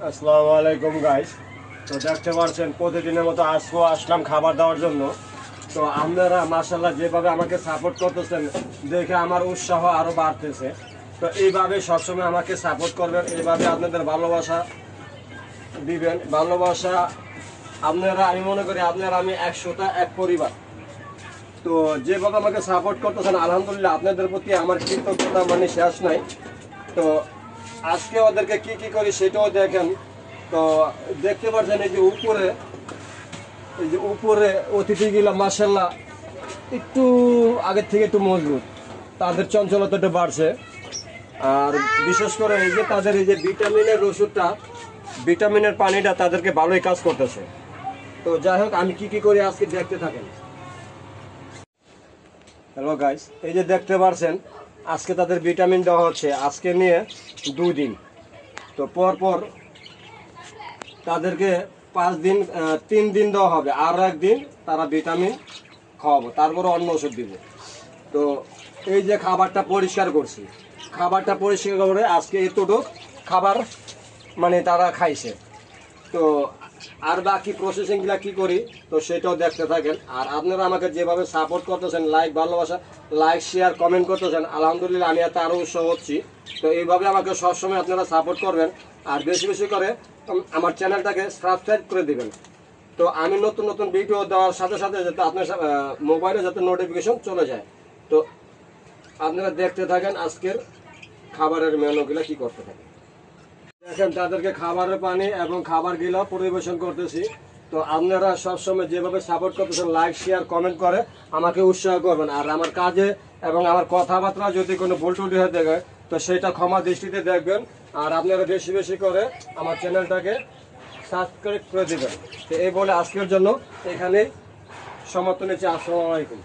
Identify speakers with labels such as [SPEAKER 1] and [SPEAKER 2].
[SPEAKER 1] আসসালামু আলাইকুম গাইস। তো দেখতে পাচ্ছেন প্রতিদিনের মতো আজকেও আসলাম খাবার দেওয়ার জন্য। তো আপনারা মাশাআল্লাহ যেভাবে আমাকে সাপোর্ট করতেছেন দেখে আমার উৎসাহ আরও বাড়তেছে। তো এইভাবে সবসময় আমাকে সাপোর্ট করবেন, এইভাবে আপনাদের ভালোবাসা দিবেন। ভালোবাসা আপনারা, আমি মনে করি আপনারা আমি 100টা এক পরিবার। তো যেভাবে আমাকে সাপোর্ট করতেছেন আলহামদুলিল্লাহ, আপনাদের প্রতি আমার কৃতজ্ঞতা মানে শেষ নাই। তো আজকে ওদেরকে কি কি করি সেটাও দেখেন। তো দেখতে পাচ্ছেন এই যে উপরে অতিথিগুলো মাশাআল্লাহ একটু আগের থেকে একটু মজবুত, তাদের চঞ্চলতা একটু বাড়ছে। আর বিশেষ করে এই যে তাদের এই যে ভিটামিনের ওষুধটা, ভিটামিনের পানিটা তাদেরকে ভালোই কাজ করতেছে। তো যাই হোক, আমি কি কি করি আজকে দেখতে থাকেন। হ্যালো গাইস, এই যে দেখতে পাচ্ছেন আজকে তাদের ভিটামিন দেওয়া হচ্ছে, আজকে নিয়ে 2 দিন। তো পর তাদেরকে 5 দিন 3 দিন দেওয়া হবে, আর একদিন তারা ভিটামিন খাওয়াবো, তারপরে অন্য ওষুধ দিব। তো এই যে খাবারটা পরিষ্কার করছি, খাবারটা পরিষ্কার করে আজকে এতটুক খাবার মানে তারা খাইছে। তো আর বাকি প্রসেসিংগুলো কি করি তো সেটাও দেখতে থাকেন। আর আপনারা আমাকে যেভাবে সাপোর্ট করতেছেন, ভালোবাসা, লাইক শেয়ার কমেন্ট করতেছেন, আলহামদুলিল্লাহ আমি এত আরও উৎসাহ হচ্ছি। তো এইভাবে আমাকে সবসময় আপনারা সাপোর্ট করবেন, আর বেশি বেশি করে আমার চ্যানেলটাকে সাবস্ক্রাইব করে দেবেন। তো আমি নতুন নতুন ভিডিও দেওয়ার সাথে সাথে যাতে আপনার মোবাইলে যাতে নোটিফিকেশন চলে যায়। তো আপনারা দেখতে থাকেন আজকের খাবারের মেনুগুলো কি করতে থাকেন। দেখেন তাদেরকে খাবারের পানি এবং খাবারগুলো পরিবেশন করতেছি। তো আপনারা সবসময় যেভাবে সাপোর্ট করতেছেন, লাইক শেয়ার কমেন্ট করে আমাকে উৎসাহ করবেন। আর আমার কাজে এবং আমার কথাবার্তা যদি কোনো ভুল ত্রুটি হয়ে থাকে তো সেটা ক্ষমা দৃষ্টিতে দেখবেন। আর আপনারা বেশি বেশি করে আমার চ্যানেলটাকে সাবস্ক্রাইব করে দেবেন। তো এই বলে আজকের জন্য এখানে সমাপ্ত নিচ্ছি। আসসালামু আলাইকুম।